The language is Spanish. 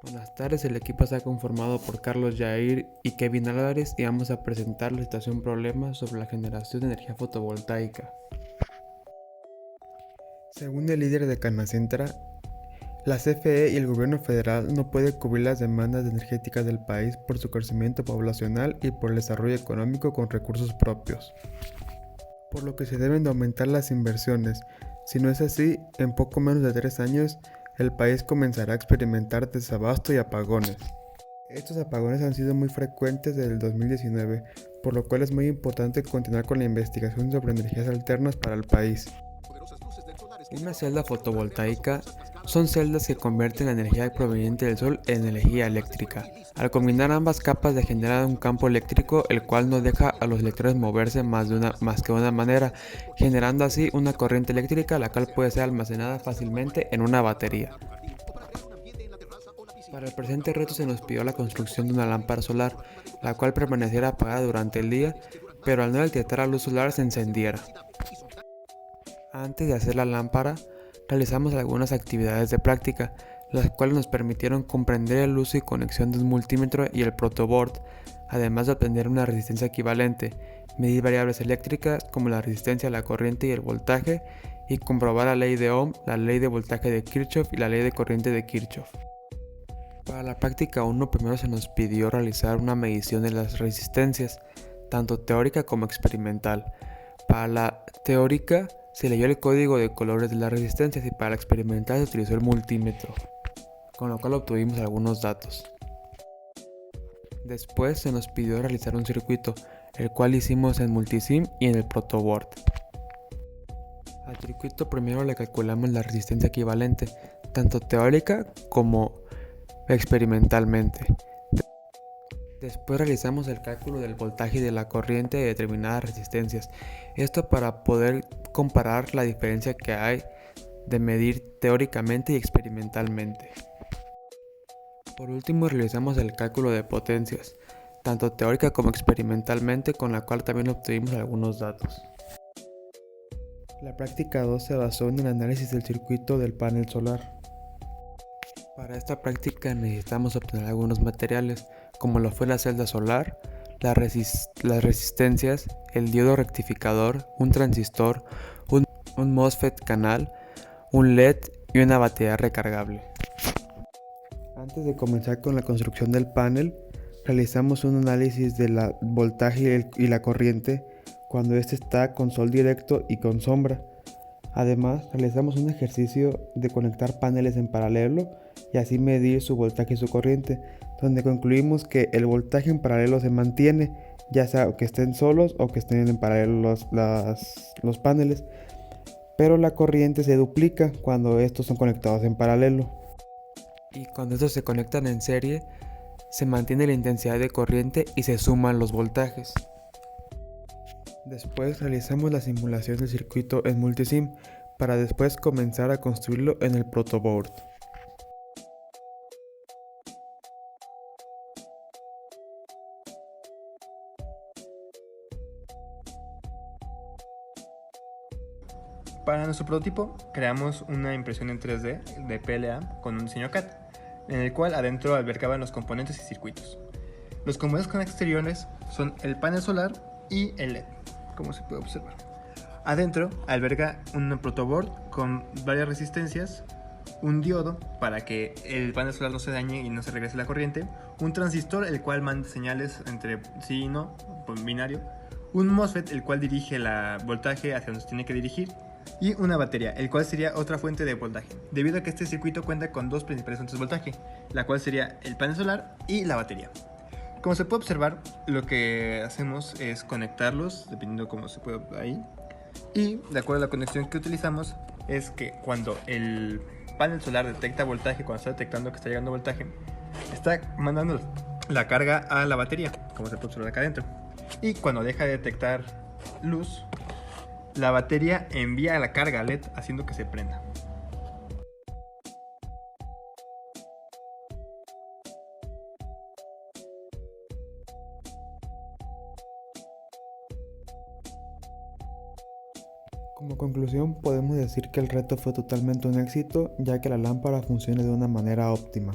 Buenas tardes, el equipo está conformado por Carlos Yair y Kevin Álvarez y vamos a presentar la situación problema sobre la generación de energía fotovoltaica. Según el líder de Canacintra, la CFE y el gobierno federal no pueden cubrir las demandas energéticas del país por su crecimiento poblacional y por el desarrollo económico con recursos propios, por lo que se deben de aumentar las inversiones. Si no es así, en poco menos de 3 años, el país comenzará a experimentar desabasto y apagones. Estos apagones han sido muy frecuentes desde el 2019, por lo cual es muy importante continuar con la investigación sobre energías alternas para el país. Una celda fotovoltaica son celdas que convierten la energía proveniente del sol en energía eléctrica. Al combinar ambas capas se genera un campo eléctrico el cual no deja a los electrones moverse más que de una manera, generando así una corriente eléctrica la cual puede ser almacenada fácilmente en una batería. Para el presente reto se nos pidió la construcción de una lámpara solar, la cual permaneciera apagada durante el día, pero al no detectar la luz solar se encendiera. Antes de hacer la lámpara, realizamos algunas actividades de práctica, las cuales nos permitieron comprender el uso y conexión de un multímetro y el protoboard, además de obtener una resistencia equivalente, medir variables eléctricas como la resistencia a la corriente y el voltaje, y comprobar la ley de Ohm, la ley de voltaje de Kirchhoff y la ley de corriente de Kirchhoff. Para la práctica 1 primero se nos pidió realizar una medición de las resistencias, tanto teórica como experimental. Para la teórica se leyó el código de colores de las resistencias y para la experimental se utilizó el multímetro, con lo cual obtuvimos algunos datos. Después se nos pidió realizar un circuito, el cual hicimos en Multisim y en el protoboard. Al circuito primero le calculamos la resistencia equivalente, tanto teórica como experimentalmente. Después realizamos el cálculo del voltaje y de la corriente de determinadas resistencias. Esto para poder comparar la diferencia que hay de medir teóricamente y experimentalmente. Por último realizamos el cálculo de potencias, tanto teórica como experimentalmente, con la cual también obtuvimos algunos datos. La práctica 2 se basó en el análisis del circuito del panel solar. Para esta práctica necesitamos obtener algunos materiales, como lo fue la celda solar, las resistencias, el diodo rectificador, un transistor, un MOSFET canal, un LED y una batería recargable. Antes de comenzar con la construcción del panel, realizamos un análisis del voltaje y la corriente cuando este está con sol directo y con sombra. Además, realizamos un ejercicio de conectar paneles en paralelo y así medir su voltaje y su corriente, donde concluimos que el voltaje en paralelo se mantiene, ya sea que estén solos o que estén en paralelo los paneles, pero la corriente se duplica cuando estos son conectados en paralelo. Y cuando estos se conectan en serie, se mantiene la intensidad de corriente y se suman los voltajes. Después realizamos la simulación del circuito en Multisim para después comenzar a construirlo en el protoboard. Para nuestro prototipo creamos una impresión en 3D de PLA con un diseño CAD, en el cual adentro albergaban los componentes y circuitos. Los componentes con exteriores son el panel solar y el LED, como se puede observar. Adentro alberga un protoboard con varias resistencias, un diodo para que el panel solar no se dañe y no se regrese la corriente, un transistor el cual manda señales entre sí y no, binario, un MOSFET el cual dirige el voltaje hacia donde se tiene que dirigir, y una batería, el cual sería otra fuente de voltaje, debido a que este circuito cuenta con dos principales fuentes de voltaje, la cual sería el panel solar y la batería. Como se puede observar, lo que hacemos es conectarlos, dependiendo cómo se puede ahí, y de acuerdo a la conexión que utilizamos, es que cuando el panel solar detecta voltaje, cuando está detectando que está llegando voltaje, está mandando la carga a la batería, como se puede observar acá adentro, y cuando deja de detectar luz, la batería envía la carga LED haciendo que se prenda. Como conclusión, podemos decir que el reto fue totalmente un éxito, ya que la lámpara funciona de una manera óptima.